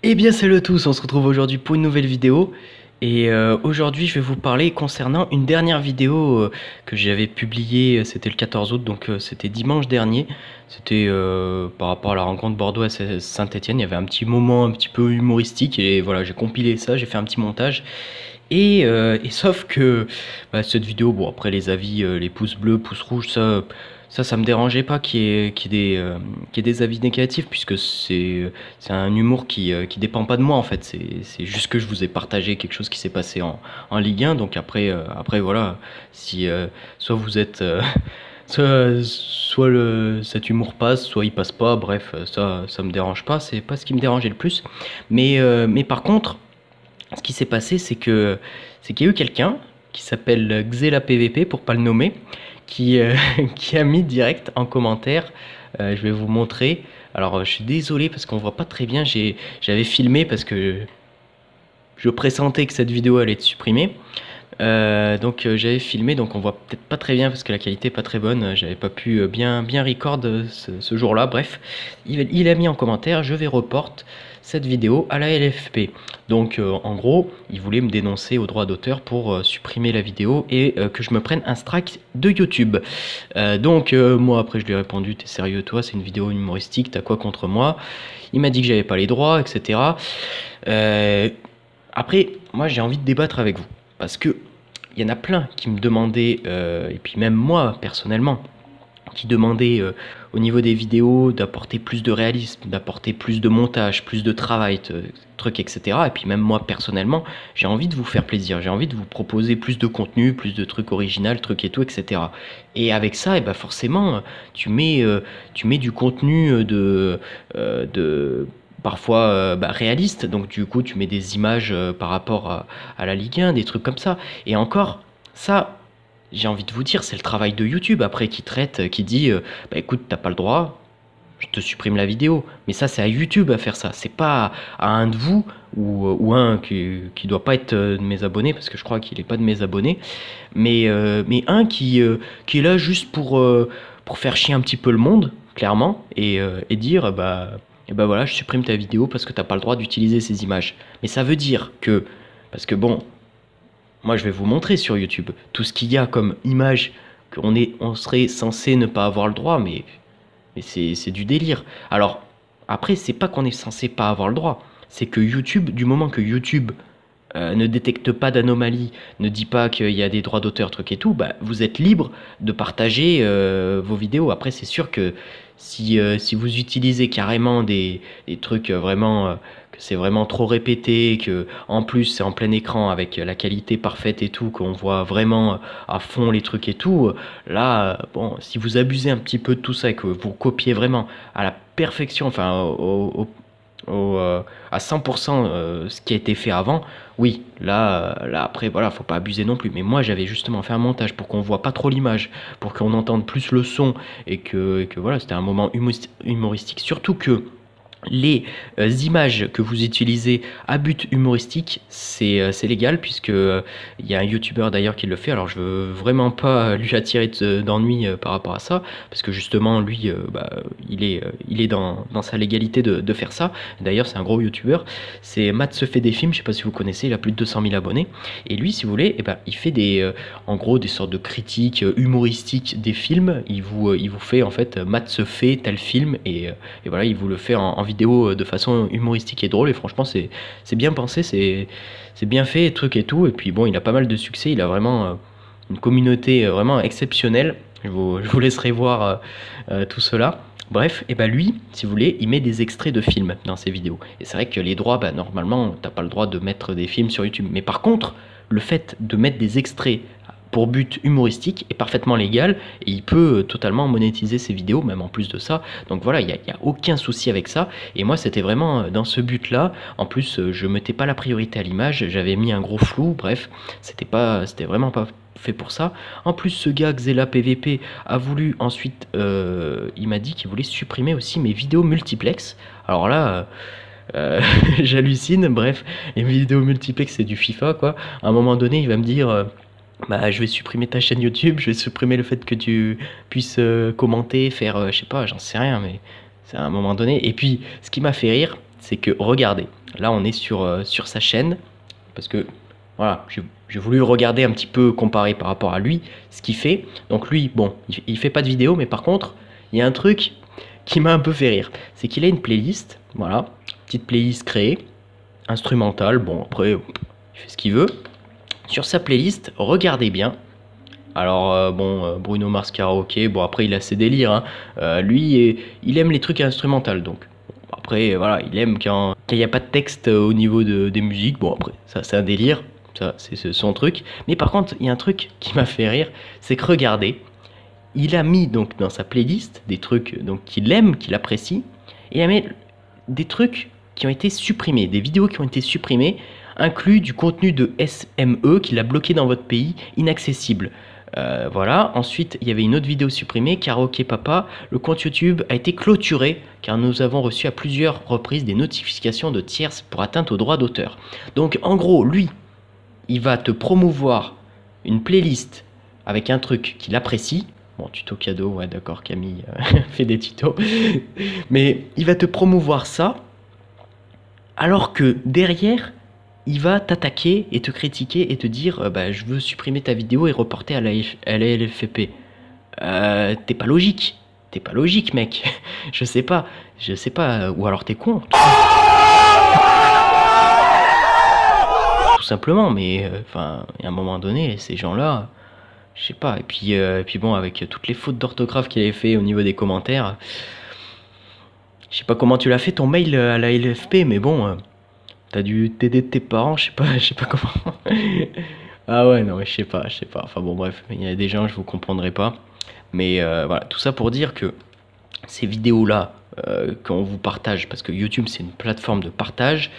Eh bien salut à tous, on se retrouve aujourd'hui pour une nouvelle vidéo et aujourd'hui je vais vous parler concernant une dernière vidéo que j'avais publiée, c'était le 14 août, donc c'était dimanche dernier. C'était par rapport à la rencontre Bordeaux à Saint-Étienne. Il y avait un petit moment un petit peu humoristique et voilà, j'ai compilé ça, j'ai fait un petit montage. Et sauf que cette vidéo, bon après les avis, les pouces bleus, pouces rouges, ça me dérangeait pas qu'il y ait des avis négatifs, puisque c'est un humour qui dépend pas de moi en fait. C'est juste que je vous ai partagé quelque chose qui s'est passé en Ligue 1. Donc après voilà, si soit vous êtes soit cet humour passe, soit il passe pas. Bref, ça me dérange pas. C'est pas ce qui me dérangeait le plus. Mais par contre, ce qui s'est passé, c'est qu'il y a eu quelqu'un qui s'appelle Xela PVP, pour pas le nommer, qui, qui a mis direct en commentaire. Je vais vous montrer. Alors, je suis désolé parce qu'on voit pas très bien. J'avais filmé parce que je pressentais que cette vidéo allait être supprimée. Donc j'avais filmé, donc on voit peut-être pas très bien parce que la qualité est pas très bonne. J'avais pas pu bien record ce jour-là. Bref, il a mis en commentaire: je vais report cette vidéo à la LFP. Donc en gros, il voulait me dénoncer au droit d'auteur pour supprimer la vidéo et que je me prenne un strike de YouTube. Moi après je lui ai répondu: t'es sérieux toi, c'est une vidéo humoristique, t'as quoi contre moi? Il m'a dit que j'avais pas les droits, etc. Après, moi j'ai envie de débattre avec vous. Parce que il y en a plein qui me demandaient, et puis même moi personnellement, qui demandaient au niveau des vidéos d'apporter plus de réalisme, d'apporter plus de montage, plus de travail, trucs, etc. Et puis même moi personnellement, j'ai envie de vous faire plaisir, j'ai envie de vous proposer plus de contenu, plus de trucs originaux, trucs et tout, etc. Et avec ça, et ben forcément, tu mets du contenu de parfois réaliste, donc du coup tu mets des images par rapport à la Ligue 1, des trucs comme ça. Et encore, ça, j'ai envie de vous dire, c'est le travail de YouTube après qui traite, qui dit bah écoute, t'as pas le droit, je te supprime la vidéo. Mais ça, c'est à YouTube à faire ça, c'est pas à un de vous ou un qui doit pas être de mes abonnés, parce que je crois qu'il est pas de mes abonnés, mais un qui est là juste pour faire chier un petit peu le monde, clairement, et dire et ben voilà, je supprime ta vidéo parce que t'as pas le droit d'utiliser ces images. Mais ça veut dire que, parce que bon, moi je vais vous montrer sur YouTube tout ce qu'il y a comme images on serait censé ne pas avoir le droit, mais c'est du délire. Alors, après, c'est pas qu'on est censé pas avoir le droit, c'est que YouTube, du moment que YouTube ne détecte pas d'anomalie, ne dit pas qu'il y a des droits d'auteur, trucs et tout, bah, vous êtes libre de partager vos vidéos. Après, c'est sûr que si vous utilisez carrément des trucs vraiment, que c'est vraiment trop répété, que en plus c'est en plein écran avec la qualité parfaite et tout, qu'on voit vraiment à fond les trucs et tout, là, bon, si vous abusez un petit peu de tout ça et que vous copiez vraiment à la perfection, enfin à 100% ce qui a été fait avant, oui, là après, voilà, faut pas abuser non plus. Mais moi, j'avais justement fait un montage pour qu'on voit pas trop l'image, pour qu'on entende plus le son, et que voilà, c'était un moment humoristique. Surtout que les images que vous utilisez à but humoristique, c'est légal, puisque il y a un youtubeur d'ailleurs qui le fait. Alors je veux vraiment pas lui attirer d'ennui par rapport à ça, parce que justement lui il est dans sa légalité de faire ça. D'ailleurs c'est un gros youtubeur, c'est Matt se fait des films, je sais pas si vous connaissez, il a plus de 200 000 abonnés, et lui si vous voulez, il fait en gros des sortes de critiques humoristiques des films. Il vous fait en fait Matt se fait tel film, et voilà, il vous le fait en vidéo de façon humoristique et drôle, et franchement c'est bien pensé, c'est bien fait, truc et tout. Et puis bon, il a pas mal de succès, il a vraiment une communauté vraiment exceptionnelle. Je vous laisserai voir tout cela. Bref, et bah lui, si vous voulez, il met des extraits de films dans ses vidéos. Et c'est vrai que les droits, normalement, t'as pas le droit de mettre des films sur YouTube. Mais par contre, le fait de mettre des extraits pour but humoristique est parfaitement légal, et il peut totalement monétiser ses vidéos, même en plus de ça. Donc voilà, il n'y a aucun souci avec ça. Et moi, c'était vraiment dans ce but-là. En plus, je mettais pas la priorité à l'image, j'avais mis un gros flou. Bref, c'était vraiment pas fait pour ça. En plus, ce gars, Xela PVP, a voulu ensuite, il m'a dit qu'il voulait supprimer aussi mes vidéos multiplex. Alors là, j'hallucine. Bref, les vidéos multiplex, c'est du FIFA, quoi. À un moment donné, il va me dire... je vais supprimer ta chaîne YouTube, je vais supprimer le fait que tu puisses commenter, faire, je sais pas, j'en sais rien, mais c'est à un moment donné. Et puis, ce qui m'a fait rire, c'est que, regardez, là on est sur sa chaîne, parce que, voilà, j'ai voulu regarder un petit peu, comparer par rapport à lui, ce qu'il fait. Donc lui, bon, il fait pas de vidéo, mais par contre, il y a un truc qui m'a un peu fait rire. C'est qu'il a une playlist, voilà, petite playlist créée, instrumentale, bon après, il fait ce qu'il veut. Sur sa playlist, regardez bien. Alors bon, Bruno Mars karaoké, bon après il a ses délires, hein. Lui, il aime les trucs instrumentaux, donc après voilà, il aime quand il n'y a pas de texte au niveau des musiques, bon après ça c'est un délire, ça c'est son truc. Mais par contre, il y a un truc qui m'a fait rire, c'est que regardez, il a mis donc dans sa playlist des trucs donc qu'il aime, qu'il apprécie, et il a mis des trucs qui ont été supprimés, des vidéos qui ont été supprimées, inclus du contenu de SME qu'il a bloqué dans votre pays, inaccessible. Voilà, ensuite il y avait une autre vidéo supprimée, Karaoké Papa, le compte YouTube a été clôturé car nous avons reçu à plusieurs reprises des notifications de tierces pour atteinte aux droits d'auteur. Donc en gros, lui, il va te promouvoir une playlist avec un truc qu'il apprécie. Bon, tuto cadeau, ouais d'accord, Camille fait des tutos. Mais il va te promouvoir ça, alors que derrière, il va t'attaquer et te critiquer et te dire bah, je veux supprimer ta vidéo et reporter à la LFP. T'es pas logique. T'es pas logique, mec. Je sais pas. Ou alors t'es con. Tout simplement, mais enfin, à un moment donné, ces gens-là, je sais pas. Et puis bon, avec toutes les fautes d'orthographe qu'il avait fait au niveau des commentaires, je sais pas comment tu l'as fait ton mail à la LFP, mais bon, t'as dû t'aider tes parents, je sais pas comment. Ah ouais, non, mais je sais pas. Enfin bon, bref, il y a des gens, je vous comprendrai pas. Mais voilà, tout ça pour dire que ces vidéos-là, qu'on vous partage, parce que YouTube c'est une plateforme de partage,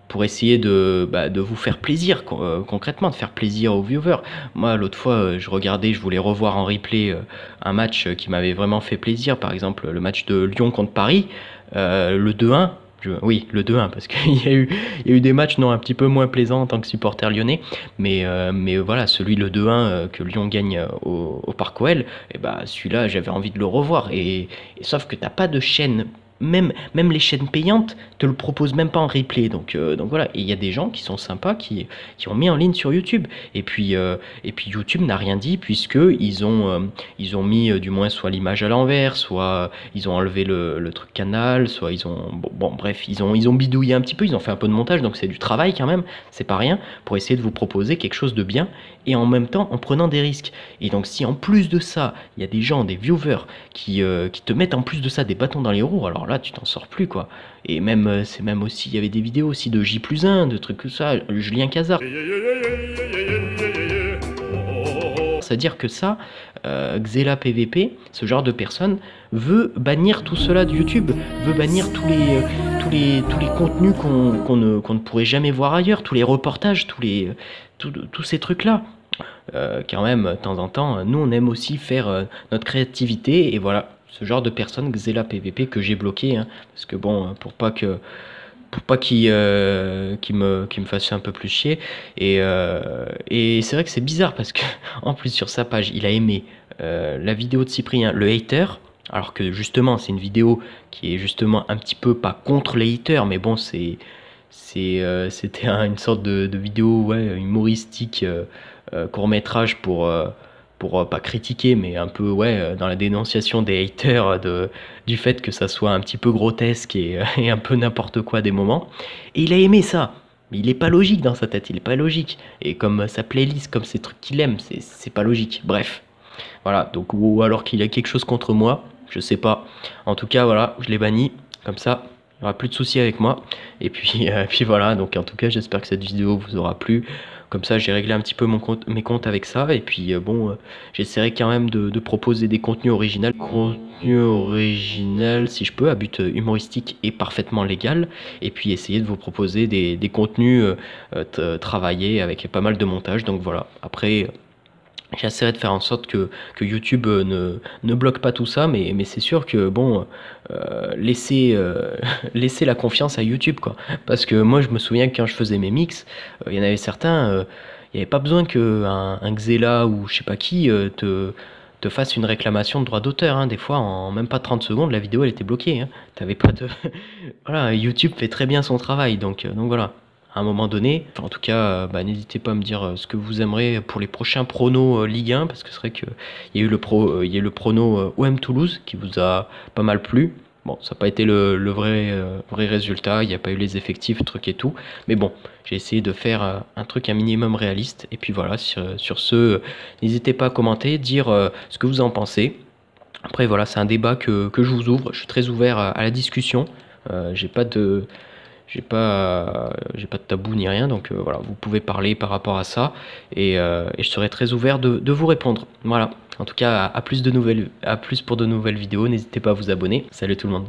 pour essayer de vous faire plaisir, concrètement, de faire plaisir aux viewers. Moi, l'autre fois, je regardais, je voulais revoir en replay un match qui m'avait vraiment fait plaisir, par exemple le match de Lyon contre Paris, le 2-1. Oui, le 2-1, parce qu'il y a eu des matchs non un petit peu moins plaisants en tant que supporter lyonnais, mais voilà, celui le 2-1 que Lyon gagne au Parc OL, et bah celui-là j'avais envie de le revoir, et sauf que t'as pas de chaîne, même les chaînes payantes te le proposent même pas en replay, donc voilà, et il y a des gens qui sont sympas qui ont mis en ligne sur YouTube, et puis YouTube n'a rien dit, puisque ils ont mis du moins soit l'image à l'envers, soit ils ont enlevé le truc canal, soit ils ont bon bref, ils ont bidouillé un petit peu, ils ont fait un peu de montage, donc c'est du travail quand même, c'est pas rien, pour essayer de vous proposer quelque chose de bien, et en même temps en prenant des risques. Et donc si en plus de ça, il y a des gens, des viewers qui te mettent en plus de ça des bâtons dans les roues, alors là tu t'en sors plus quoi. Et même c'est même aussi, il y avait des vidéos aussi de J+1, de trucs comme ça, Julien Cazard. C'est-à-dire que ça, Xela PVP, ce genre de personne, veut bannir tout cela de YouTube, veut bannir tous les contenus qu'on ne pourrait jamais voir ailleurs, tous les reportages, tous ces trucs-là. Quand même, de temps en temps, nous on aime aussi faire notre créativité, et voilà, ce genre de personne, Xela PVP, que j'ai bloqué, hein, parce que bon, pour pas qu'il me fasse un peu plus chier, et c'est vrai que c'est bizarre, parce que en plus sur sa page, il a aimé la vidéo de Cyprien, le hater, alors que justement c'est une vidéo qui est justement un petit peu pas contre les haters, mais bon c'était une sorte de vidéo ouais, humoristique, court-métrage pour pas critiquer, mais un peu ouais, dans la dénonciation des haters, du fait que ça soit un petit peu grotesque et un peu n'importe quoi des moments. Et il a aimé ça, mais il est pas logique dans sa tête, il est pas logique. Et comme sa playlist, comme ces trucs qu'il aime, c'est pas logique. Bref, voilà, donc ou alors qu'il a quelque chose contre moi, je sais pas. En tout cas, voilà, je l'ai banni, comme ça. Il n'y aura plus de soucis avec moi. Et puis voilà, donc en tout cas, j'espère que cette vidéo vous aura plu. Comme ça, j'ai réglé un petit peu mes comptes avec ça. Et puis bon, j'essaierai quand même de proposer des contenus originaux. Contenu original, si je peux, à but humoristique et parfaitement légal. Et puis essayer de vous proposer des contenus travaillés avec pas mal de montage. Donc voilà, après... J'essaierai de faire en sorte que YouTube ne bloque pas tout ça, mais c'est sûr que bon, laissez la confiance à YouTube quoi. Parce que moi je me souviens que quand je faisais mes mix, il y en avait certains, il n'y avait pas besoin que un Xela ou je sais pas qui te fasse une réclamation de droit d'auteur, hein. Des fois, en même pas 30 secondes, la vidéo elle était bloquée, hein. T'avais pas de... Voilà, YouTube fait très bien son travail, donc voilà. À un moment donné, enfin, en tout cas, n'hésitez pas à me dire ce que vous aimerez pour les prochains pronos Ligue 1, parce que c'est vrai qu'il y a eu il y a eu le prono OM Toulouse qui vous a pas mal plu. Bon, ça n'a pas été le vrai résultat, il n'y a pas eu les effectifs, truc et tout. Mais bon, j'ai essayé de faire un truc un minimum réaliste. Et puis voilà, sur ce, n'hésitez pas à commenter, dire ce que vous en pensez. Après voilà, c'est un débat que je vous ouvre. Je suis très ouvert à la discussion. J'ai pas de tabou ni rien, donc voilà, vous pouvez parler par rapport à ça et je serai très ouvert de vous répondre. Voilà. En tout cas, à plus pour de nouvelles vidéos. N'hésitez pas à vous abonner. Salut tout le monde.